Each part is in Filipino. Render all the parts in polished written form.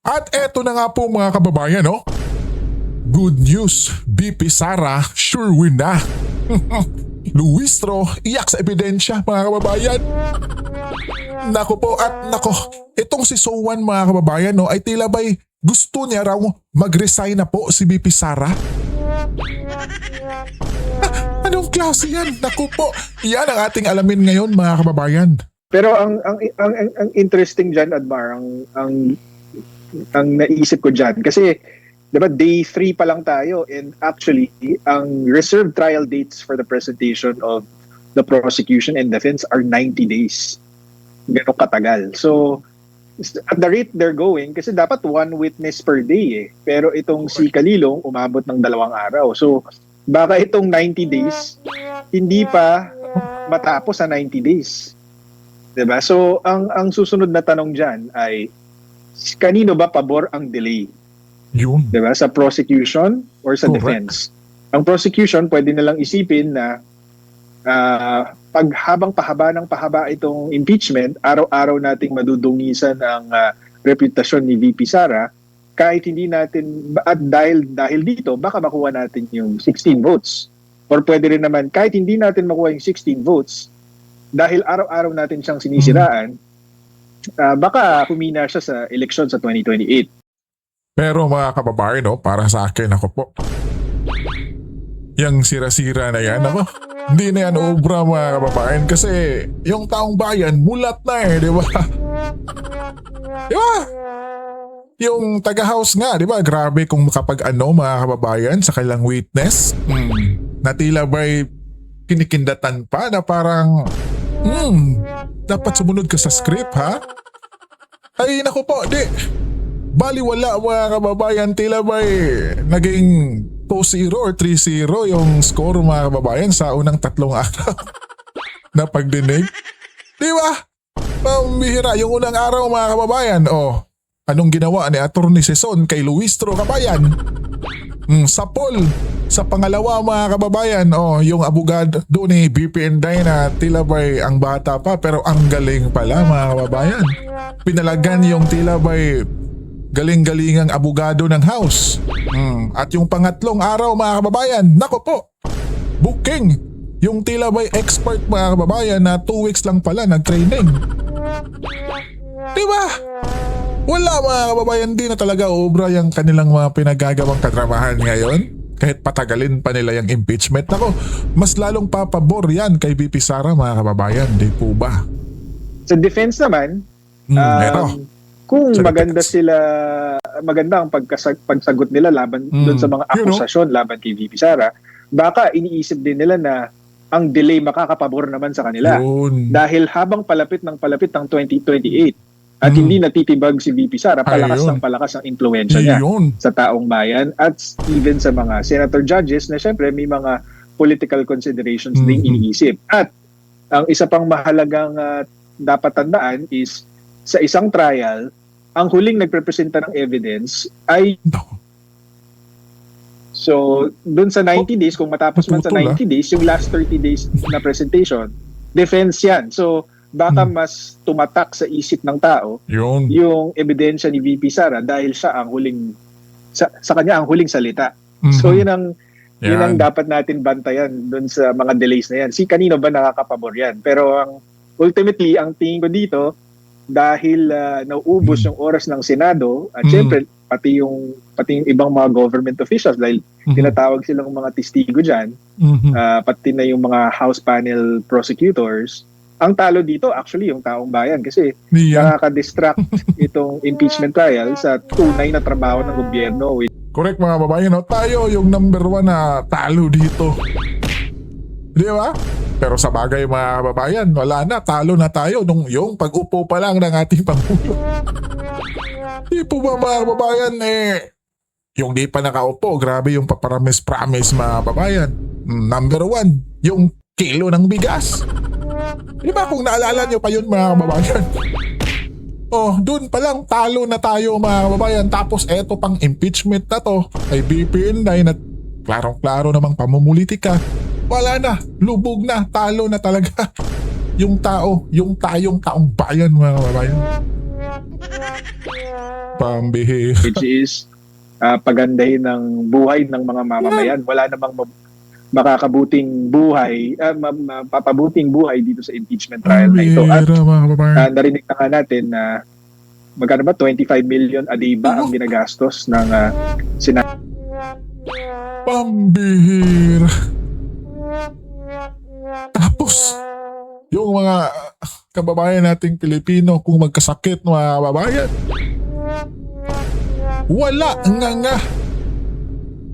At eto na nga po mga kababayan, no? Good news, BP Sara, sure win na. Luistro, iyak sa ebidensya mga kababayan. Nako po at nako, itong si Sowan mga kababayan, no, ay tila ba'y gusto niya raw mag-resign na po si BP Sara? Anong klase yan? Naku po, yan ang ating alamin ngayon mga kababayan. Pero ang interesting diyan, Admar, ang naisip ko diyan kasi 'di ba day 3 pa lang tayo, and actually ang reserved trial dates for the presentation of the prosecution and defense are 90 days. Ganun katagal. So at the rate they're going, kasi dapat one witness per day pero itong si Kalilong umabot ng 2 araw. So baka itong 90 days hindi pa matapos sa 90 days. 'Di ba? So ang susunod na tanong diyan ay kanino ba pabor ang delay? Yun. 'Di ba? Sa prosecution or sa defense? Ang prosecution pwede na lang isipin na pag habang pahaba ng pahaba itong impeachment, araw-araw nating madudungisan ang reputasyon ni VP Sara, kahit hindi natin at dahil dito baka makuha natin yung 16 votes. Or pwede rin naman kahit hindi natin makuha yung 16 votes, dahil araw-araw natin siyang sinisiraan, baka humina siya sa eleksyon sa 2028. Pero mga kababayan, no, para sa akin ako po, yung sira-sira na yan, ako, hindi na yan obra mga kababayan kasi yung taong bayan mulat na di ba? Di ba? Yung taga-house nga, di ba? Grabe kung makapag mga kababayan sa kailang witness. Na tila ba'y kinikindatan pa na parang dapat sumunod ka sa script, ha? Ay, naku po, baliwala mga kababayan, tila ba'y naging 2-0 or 3-0 yung score mga kababayan sa unang 3 araw na pagdinig. Di ba? Pambihira, yung unang araw mga kababayan, anong ginawa ni Atty. Sison kay Luistro kabayan? Sapol. Sa pangalawa mga kababayan, yung abogado ni BP Inday na tila ba'y ang bata pa pero ang galing pala mga kababayan. Pinalagan yung tila ba'y galing-galingang abogado ng house. At yung pangatlong araw mga kababayan, nako po, booking. Yung tila ba'y expert mga kababayan na 2 weeks lang pala nag-training. Diba? Wala mga kababayan, di na talaga obra yung kanilang mga pinagagawang katrabahan ngayon. Kahit patagalin pa nila yung impeachment. Nako, mas lalong papabor yan kay BP Sara mga kababayan, di po ba? Sa defense naman, kung maganda ang pagsagot nila laban doon sa mga akusasyon laban kay VP Sara, baka iniisip din nila na ang delay makakapabor naman sa kanila. Dahil habang palapit ng 2028 at hindi natitibag si VP Sara, palakas ang impluwensya niya sa taong bayan at even sa mga senator judges na syempre may mga political considerations ding iniisip. At ang isa pang mahalagang dapat tandaan is sa isang trial, ang huling nagprepresenta ng evidence ay so dun sa 90 days, kung matapos man sa 90 days, yung last 30 days na presentation, defense yan. So baka mas tumatak sa isip ng tao yung ebidensya ni VP Sara dahil siya ang huling sa kanya ang huling salita. So yun ang dapat natin bantayan dun sa mga delays na yan. Si kanino ba nakakapabor yan? Pero ultimately ang tingin ko dito, dahil nauubos yung oras ng Senado at syempre pati yung ibang mga government officials dahil tinatawag silang mga testigo dyan, pati na yung mga House panel prosecutors, ang talo dito actually yung taong bayan kasi nakaka-distract itong impeachment trial sa tunay na trabaho ng gobyerno. Correct mga babayan, tayo yung number 1 na talo dito. Di ba? Pero sa bagay mga kababayan, wala na, talo na tayo nung yung pag-upo pa lang ng ating Pangulo. Di po ba mga kababayan, yung di pa nakaupo, grabe yung paparamis-promise mga kababayan. Number 1, yung kilo ng bigas. Di ba kung naalala nyo pa yun mga kababayan? Dun pa lang talo na tayo mga kababayan. Tapos eto pang impeachment na to ay BP Inday na klarong-klaro namang pamumulitika. Wala na, lubog na, talo na talaga yung tayong taong bayan mga kababayan. Pambihir. which is pagandahin ng buhay ng mga mamamayan. Wala namang makakabuting buhay, mapapabuting buhay dito sa impeachment trial na ito. At mga kababayan. narinig na nga natin na magkano ba, 25 million a day ba ang ginagastos ng Senado? Pambihir. Tapos, yung mga kababayan nating Pilipino kung magkasakit mga kababayan, wala nga.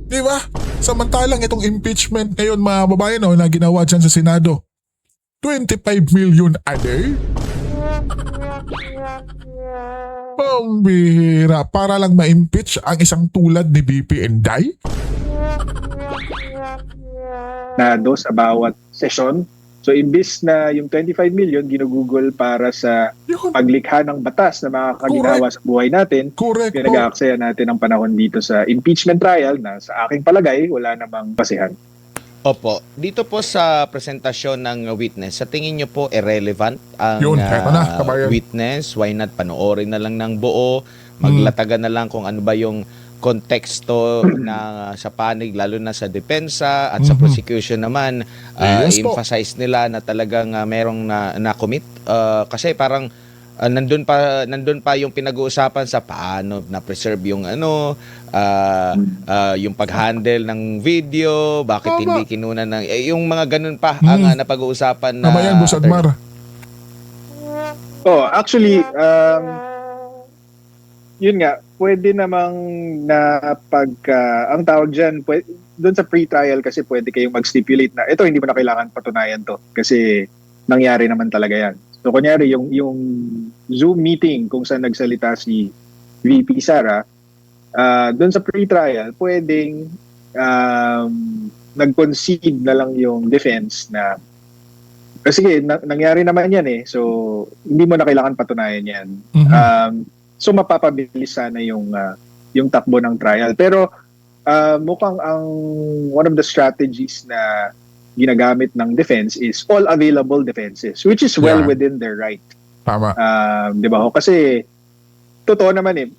Di ba? Samantalang itong impeachment ngayon mga kababayan na ginawa dyan sa Senado, 25 million a day? Pambihira. Para lang ma-impeach ang isang tulad ni BP Inday? Sa bawat session. So imbis na yung 25 million ginugugol para sa paglikha ng batas na makakaginawa sa buhay natin, Correct. pinag-aaksaya natin ang panahon dito sa impeachment trial na sa aking palagay wala namang basihan. Opo. Dito po sa presentasyon ng witness, sa tingin nyo po irrelevant ang Yun, eto na, kabayan. witness? Why not panoorin na lang ng buo? Maglatagan na lang kung ano ba yung konteksto na sa panig, lalo na sa depensa at sa prosecution naman. Yes po. Emphasize nila na talagang merong na-commit. Kasi parang nandun pa yung pinag-uusapan sa paano na-preserve yung yung pag-handle ng video, bakit hindi kinunan ng yung mga ganun pa ang napag-uusapan na Nabayan, Boss Admar. Actually, yun nga, pwede namang ang tawag dyan, doon sa pre-trial kasi pwede kayong mag-stipulate na ito hindi mo na kailangan patunayan to kasi nangyari naman talaga yan. So kunyari yung Zoom meeting kung saan nagsalita si VP Sara, doon sa pre-trial pwedeng nag-concede na lang yung defense na sige, nangyari naman yan so hindi mo na kailangan patunayan yan. So mapapabilis sana yung takbo ng trial. Pero mukhang one of the strategies na ginagamit ng defense is all available defenses, which is well within their right. Tama. Di ba? Kasi totoo naman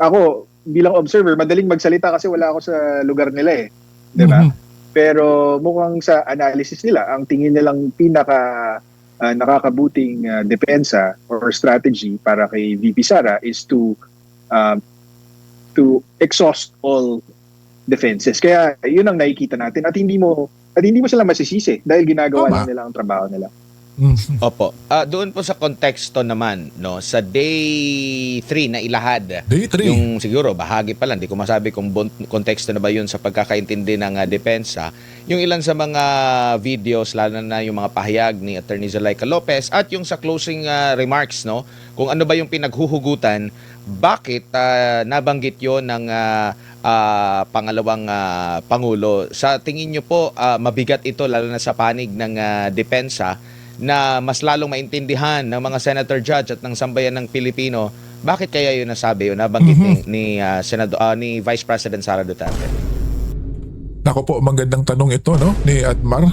ako bilang observer, madaling magsalita kasi wala ako sa lugar nila Di ba? Pero mukhang sa analysis nila, ang tingin nilang nakakabuting depensa or strategy para kay VP Sara is to exhaust all defenses. Kaya yun ang nakikita natin at hindi mo sila masisisi dahil ginagawa lang nila ang trabaho nila. Opo. Doon po sa konteksto naman, no, sa day 3 na ilahad. Day 3. Yung siguro bahagi pa lang, di ko masabi kung konteksto na ba yun sa pagkakaintindi ng depensa. Yung ilan sa mga videos, lalo na yung mga pahayag ni Attorney Zulaika Lopez at yung sa closing remarks, no, kung ano ba yung pinaghuhugutan, bakit nabanggit yon ng pangalawang Pangulo. Sa tingin nyo po, mabigat ito lalo na sa panig ng depensa na mas lalong maintindihan ng mga senator judge at ng sambayan ng Pilipino, bakit kaya yun nasabi o nabanggit ni Vice President Sara Duterte? Nako po, magandang tanong ito ni Admar.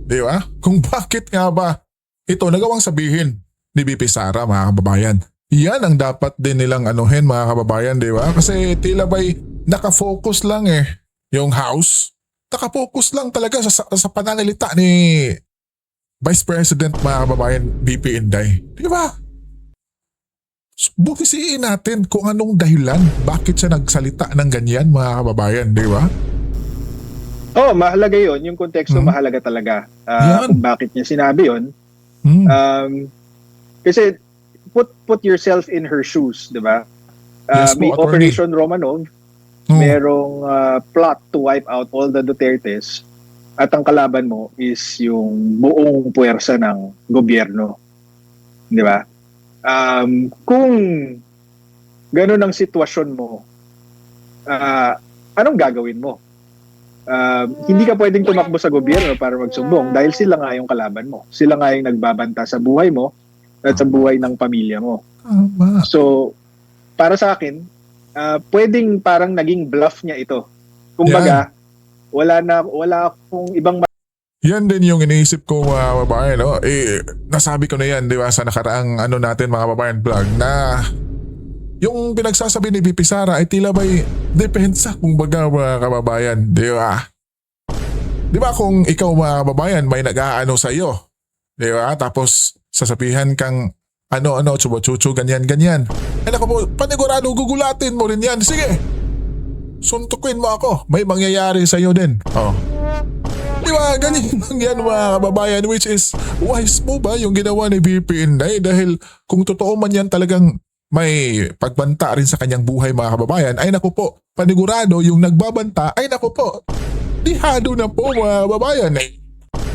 Di ba? Kung bakit nga ba ito nagawang sabihin ni BP Sara mga kababayan. Yan ang dapat din nilang anuhin mga kababayan, di ba? Kasi tila ba'y nakafocus lang yung House. Nakafocus lang talaga sa pananalita ni Vice President mga kababayan BP Inday. Di ba? Bukisiin natin kung anong dahilan bakit siya nagsalita ng ganyan mga kababayan, di ba? Mahalaga yun. Yung konteksto mahalaga talaga. Kung bakit niya sinabi yun. Kasi put yourself in her shoes, di ba? Yes, may po, Operation Romanov, merong plot to wipe out all the Dutertes at ang kalaban mo is yung buong puwersa ng gobyerno. Di ba? Kung ganun ang sitwasyon mo, anong gagawin mo? Hindi ka pwedeng tumakbo sa gobyerno para magsumbong dahil sila nga yung kalaban mo. Sila nga yung nagbabanta sa buhay mo at sa buhay ng pamilya mo. So, para sa akin, pwedeng parang naging bluff niya ito. Kumbaga, wala akong ibang Yan din yung iniisip ko mga babayan, no? Nasabi ko na yan, di ba, sa nakaraang natin mga babayan vlog na yung pinagsasabi ni VP Sara ay tila ba'y depensa kung baga mga kababayan, di ba? Di ba kung ikaw mga kababayan may nag-aano sa iyo, di ba? Tapos sasabihan kang ano, chubo-chucho, ganyan. Ay naku po, panigurado gugulatin mo rin yan. Sige, suntukin mo ako, may mangyayari sa iyo din. Oh. Di ba, ganyan lang yan mga kababayan, which is wise mo ba yung ginawa ni VP Inday? Dahil kung totoo man yan talagang may pagbanta rin sa kanyang buhay mga kababayan, ay naku po, panigurado yung nagbabanta, ay naku po, dihado na po mga kababayan.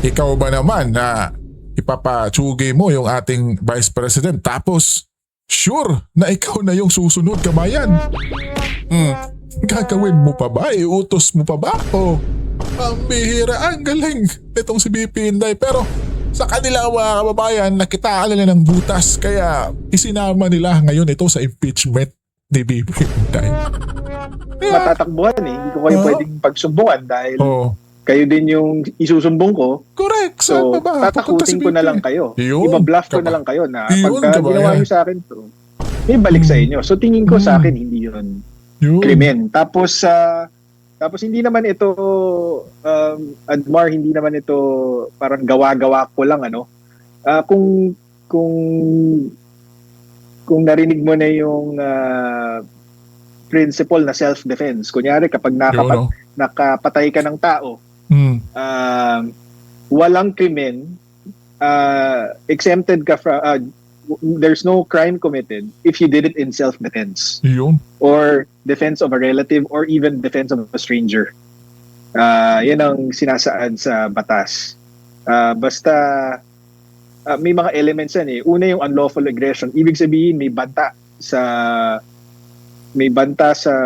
Ikaw ba naman na ipapatsugi mo yung ating Vice President tapos sure na ikaw na yung susunod kabayan? Gagawin mo pa ba? Iutos mo pa ba? O ang bihira, ang galing itong si VP Inday. Pero sa kanila mga kababayan, nakitaan nila ng butas kaya isinama nila ngayon ito sa impeachment ni VP Inday. Matatakbuhan Hindi ko kayo pwedeng pagsumbungan dahil kayo din yung isusumbong ko. Correct. So, tatakutin ko na lang kayo. Ibabluff ko na lang kayo na pagka ginawa nyo sa akin to, may balik sa inyo. So tingin ko sa akin, hindi yun krimen. Tapos hindi naman ito, Admar, hindi naman ito parang gawa-gawa ko lang, kung narinig mo na yung principle na self-defense. Kunyari, kapag nakapatay ka ng tao, walang krimen, exempted ka from, there's no crime committed if you did it in self-defense. Or defense of a relative or even defense of a stranger. Yan ang sinasaad sa batas. Basta may mga elements yan Una yung unlawful aggression. Ibig sabihin may banta sa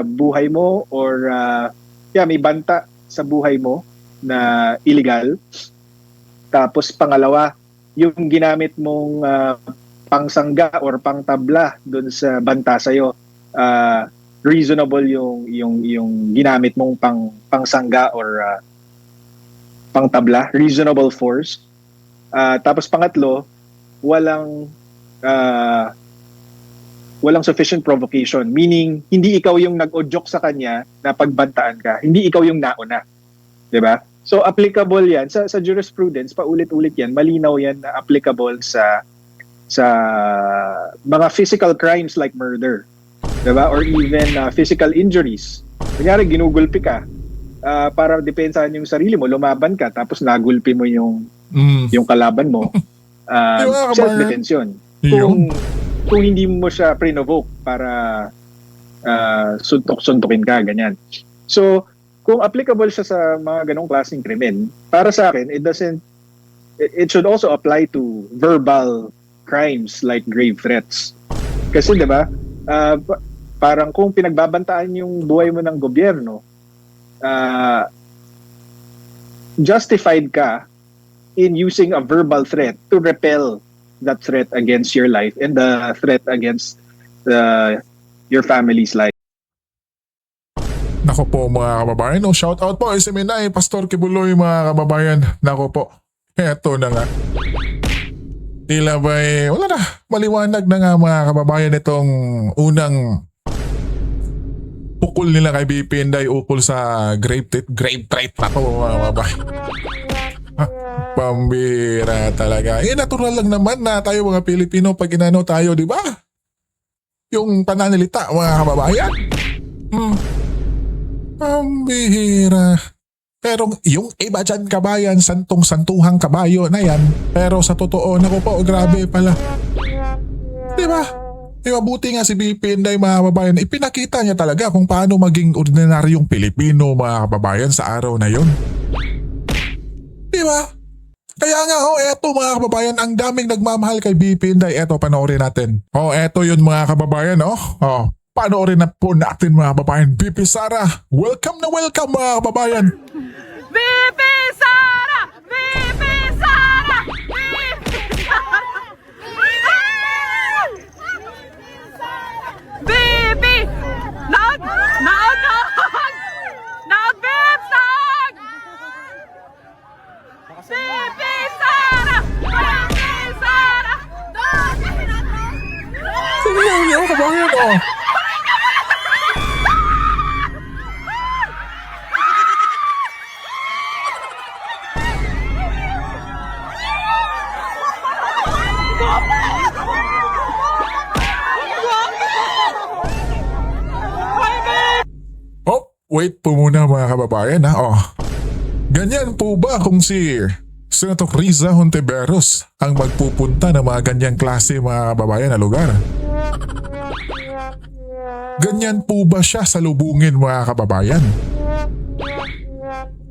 buhay mo or may banta sa buhay mo na illegal. Tapos pangalawa, yung ginamit mong pangsangga or pangtabla doon sa banta sa'yo, reasonable yung ginamit mong pangsangga or pangtabla, reasonable force. Tapos pangatlo, walang sufficient provocation, meaning hindi ikaw yung nag-odyok sa kanya na pagbantaan ka, hindi ikaw yung nauna, 'di ba? So applicable 'yan sa jurisprudence, paulit-ulit 'yan, malinaw 'yan na applicable sa mga physical crimes like murder, 'di ba? Or even physical injuries. Kunyari ginugulpi ka, para depensahan yung sarili mo, lumaban ka tapos nagulpi mo yung kalaban mo. Self-defense 'yun. Kung hindi mo siya pre-provoke para suntok-suntokin ka, ganyan. So, kung applicable siya sa mga ganong klaseng krimen, para sa akin, it should also apply to verbal crimes like grave threats. Kasi 'di ba, parang kung pinagbabantaan yung buhay mo ng gobyerno, justified ka in using a verbal threat to repel that threat against your life and the threat against your family's life. Nako po mga kababayan, shout out po si Minay, Pastor Kibuloy mga kababayan. Nako po, eto na nga. Tila ba'y wala na, maliwanag na nga mga kababayan itong unang pukul nila kay VP Inday ukol sa grave threat na to mga kababayan. Pambira talaga. Natural lang naman na tayo mga Pilipino pag inano tayo, di ba? Yung pananalita mga kababayan. Pambira. Pero yung iba dyan kabayan, santong-santuhang kabayo na yan. Pero sa totoo, naku po, grabe pala. Di ba? Mabuti nga si VP Inday mga kababayan, ipinakita niya talaga kung paano maging ordinaryong Pilipino mga kababayan sa araw na yon. Di ba? Kaya nga eto mga kababayan, ang daming nagmamahal kay VP Inday. Eto, panoorin natin. Eto yun mga kababayan, panoorin na po natin mga kababayan. VP Sara, welcome na welcome mga kababayan. VP Sara! VP Sara! VP Sara! VP! Naag! Naag! Naag! VP! Oh. Oh, wait po muna mga kababayan ha. Oh. Ganyan po ba kung si Senator Riza Hontiveros ang magpupunta ng mga ganyang klase mga kababayan na lugar? Ganyan po ba siya salubungin mga kababayan?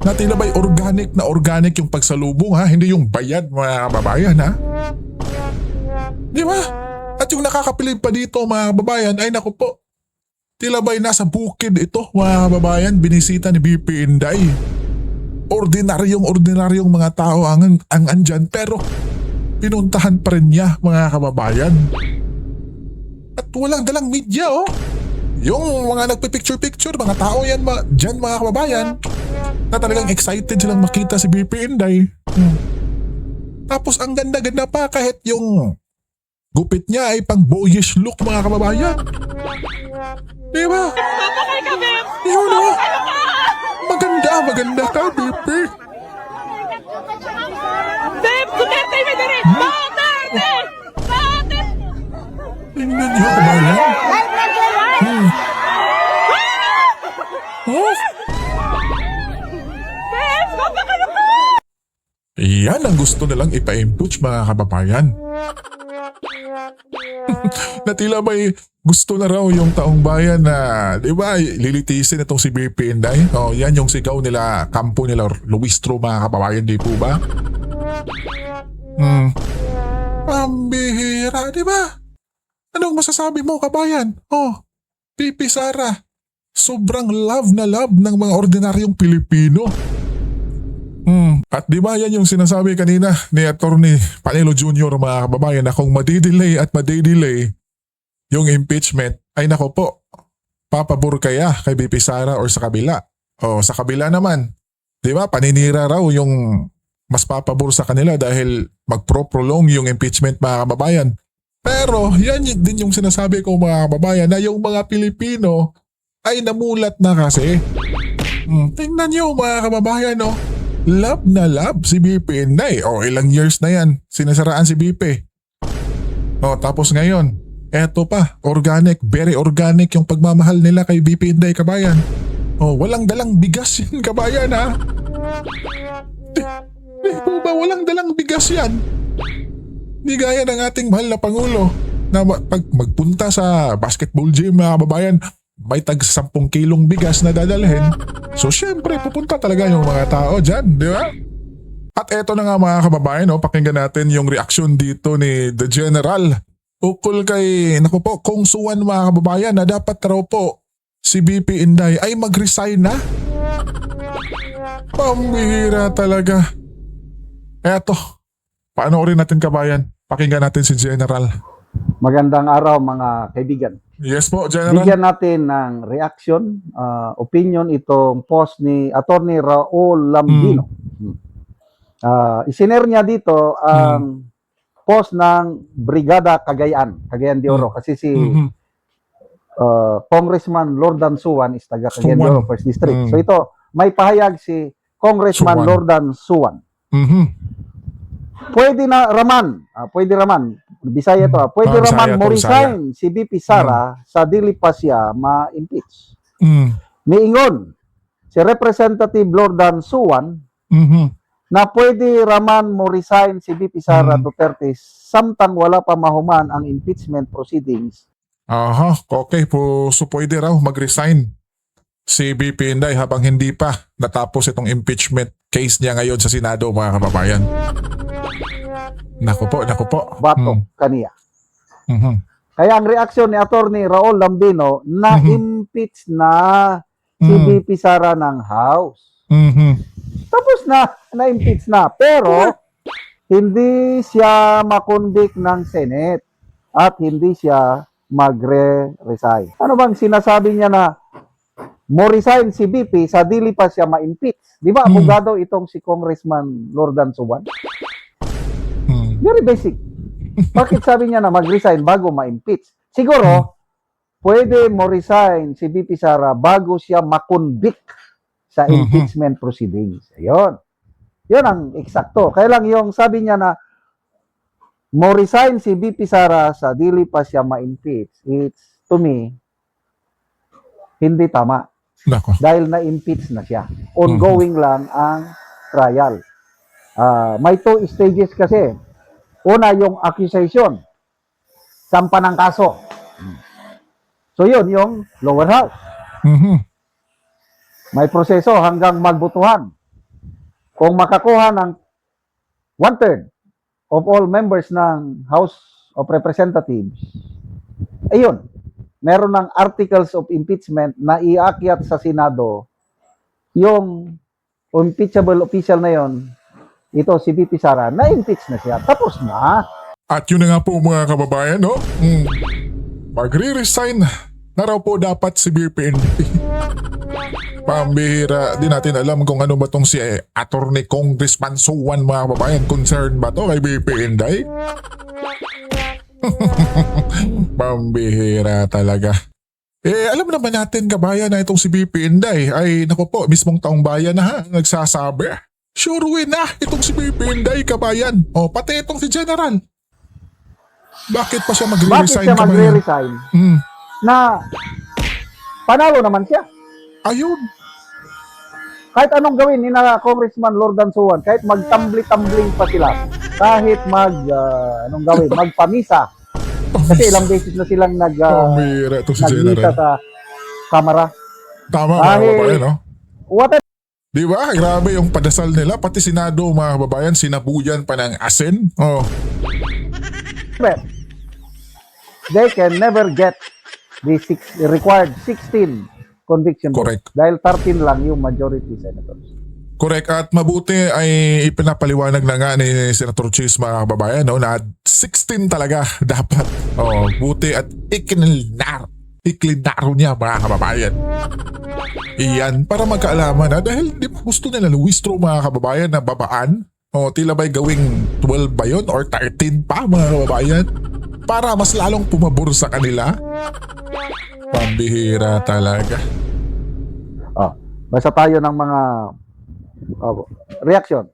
Na tila ba'y organic yung pagsalubong ha? Hindi yung bayad mga kababayan ha? Di ba? At yung nakakapilip pa dito mga kababayan ay naku po. Tila ba'y nasa bukid ito mga kababayan binisita ni BP Inday. Ordinaryong mga tao ang andyan pero pinuntahan pa rin niya mga kababayan. At walang dalang media oh. Yung mga nagpipicture-picture, mga tao yan dyan mga kababayan na talagang excited silang makita si BP Inday. Tapos ang ganda-ganda pa kahit yung gupit niya ay pang boyish look mga kababayan. Diba? Papakay ka, Beb! Yun o. Maganda ka, BP. Beb, Duterte may diri! Duterte! Duterte! Tingnan niyo kababayan. Oh. Beb, papakay ka! Yan ang gusto nilang ipa-impeach mga kababayan. Na tila may gusto na raw yung taong bayan na, di ba, lilitisin itong si BP Inday. Oh, yan yung sigaw nila, kampo nila Luistro mga kababayan, di po ba? Pambihira, di ba? Anong masasabi mo kabayan? Oh, BP Sara, sobrang love na love ng mga ordinaryong Pilipino. At di ba yan yung sinasabi kanina ni Attorney Panelo Jr. mga kababayan na kung madidelay yung impeachment ay nako po, papabor kaya kay BP Sara or sa kabila? O sa kabila naman, di ba paninira raw yung mas papabor sa kanila dahil magpro-prolong yung impeachment mga kababayan. Pero yan din yung sinasabi ko mga kababayan na yung mga Pilipino ay namulat na kasi. Tingnan nyo mga kababayan no. Love na love si BP Inday. O ilang years na yan sinasaraan si BP. O tapos ngayon, eto pa, very organic yung pagmamahal nila kay BP Inday kabayan. O walang dalang bigas yan kabayan ha. Di po ba walang dalang bigas yan? Di gaya ng ating mahal na Pangulo na pag magpunta sa basketball gym mga kababayan, may tag 10 kilong bigas na dadalhin. So syempre pupunta talaga yung mga tao dyan, di ba? At eto na nga mga kababayan, no, pakinggan natin yung reaksyon dito ni The General ukol kay, naku po, Kung Suwan mga kababayan na dapat raw po si BP Inday ay mag-resign na. Pambihira talaga. Eto, panoorin natin kabayan. Pakinggan natin si General. Magandang araw mga kaibigan. Yes po, General. Bigyan natin ng reaction, opinion itong post ni Attorney Raul Lambino. Isinare niya dito ang post ng Brigada Cagayan de Oro kasi si Congressman Lordan Suwan is taga Cagayan de Oro First District. So ito, may pahayag si Congressman Lordan Suwan. Pwede raman, Bisaya to, pwede raman mo resign si BP Sara sa dili pa siya ma-impeach. Miingon si Representative Lordan Suwan na pwede raman mo resign si BP Sara Duterte samtang wala pa mahuman ang impeachment proceedings. Aha, okay po. So pwede raw mag-resign si BP Inday habang hindi pa natapos itong impeachment case niya ngayon sa Senado mga kababayan. Naku po. Batok kaniya. Kaya ang reaksyon ni Attorney Raul Lambino na impeach na si BP Sara ng House. Tapos na-impeach na. Pero hindi siya makonvict ng Senate at hindi siya magre-resign. Ano bang sinasabi niya na mo resign si BP sa dili pa siya ma-impeach? Di ba abogado itong si Congressman Lordan Suwan? Very basic. Bakit sabi niya na mag-resign bago ma-impeach? Siguro, pwede mo resign si VP Sara bago siya makonvict sa impeachment proceedings. Ayun. Yun ang eksakto. Kaya lang yung sabi niya na mo resign si VP Sara sa dili pa siya ma-impeach, it's, to me, hindi tama. Nako. Dahil na-impeach na siya. Ongoing lang ang trial. May 2 stages kasi. Una, yung accusation. Sampa ng kaso. So yun, yung lower house. May proseso hanggang magbutuhan. Kung makakuha ng 1/3 of all members ng House of Representatives, ayun, meron ng articles of impeachment na iakyat sa Senado, yung impeachable official na yon, ito si VP Sara, na-impeach na siya. Tapos na. At yun na nga po mga kababayan, no? Magre-resign na raw po dapat si BPND. Pambihira, di natin alam kung ano ba tong si Attorney Congressman Suwan mga kababayan. Concern ba to kay BPND? Pambihira talaga. Alam naman natin kabayan na itong si BPND ay naku po, mismong taong bayan na ha, nagsasabi. Sure win na itong si BPND kabayan. O pati itong si General. Bakit pa siya Bakit magre-resign siya kabayan? magre-resign? Na panalo naman siya. Ayun. Kahit anong gawin ni na Congressman Lordan Suwan, kahit magtambli-tambling pa sila, kahit anong gawin, magpamisa. Kasi ilang beses na silang Pambihira itong si nagmisa General. sa kamera. Tama mga Kahit- kababayan, no? Whatever. Di ba? Grabe yung padasal nila. Pati Senado mga kababayan, sinabuyan pa ng asin. Oh. They can never get the required 16 conviction votes. Correct. Dahil 13 lang yung majority senators. Correct. At mabuti ay ipinapaliwanag na nga ni Senator Chis mga kababayan, no, na 16 talaga dapat. Oh, buti at iklinaro niya mga kababayan. Iyan, para magkaalaman na dahil di ba gusto nila Luistro mga kababayan na babaan? O tila ba'y gawing 12 ba yun or 13 pa mga kababayan? Para mas lalong pumabor sa kanila? Pambihira talaga. Basta tayo ng mga reaction.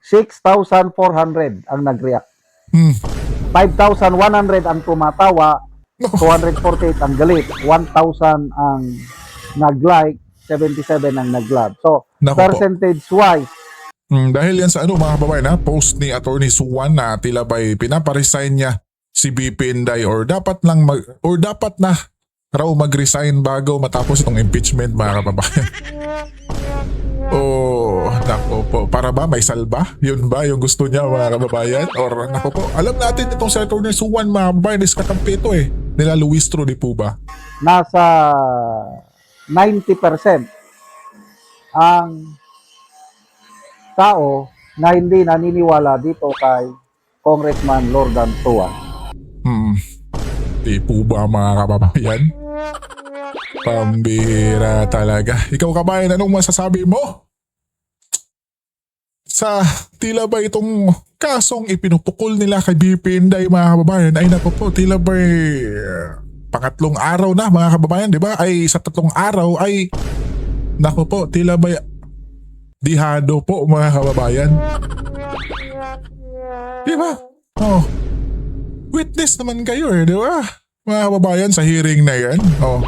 6,400 ang nag-react. 5,100 ang tumatawa, 248 ang galit, 1,000 ang nag-like, 77 ang nag-love. So, Naku po. percentage-wise, Dahil yan sa mga kababayan ha, post ni Attorney Suwan na tila ba'y pinaparesign niya si BP Inday or dapat na raw mag-resign bago matapos itong impeachment mga kababayan. Oh, nako po. Para ba may salba? Yun ba yung gusto niya mga kababayan? Or nako po, alam natin itong si Attorney Suwan mga kababayan is kakampi ito nila Luistro di po ba? nasa 90% ang tao na hindi naniniwala dito kay Congressman Lordan Suwan. Di po ba mga kababayan? Pambihira talaga. Ikaw kabayan, anong masasabi mo? Sa tila ba itong kasong ipinupukol nila kay BP Inday mga kababayan ay naku po, tila ba pangatlong araw na mga kababayan, di ba? Ay sa 3 araw ay naku po, tila ba dihado po mga kababayan. Di ba? Oh. Witness naman kayo di ba? Mga kababayan sa hearing na yan. Oh.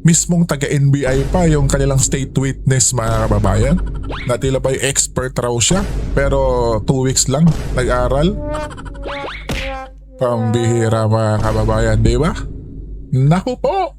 Mismong taga-NBI pa yung kanilang state witness mga kababayan. Na tila ba'y expert raw siya. Pero 2 weeks lang nag-aral. Pambihira mga kababayan, di ba? Naku po!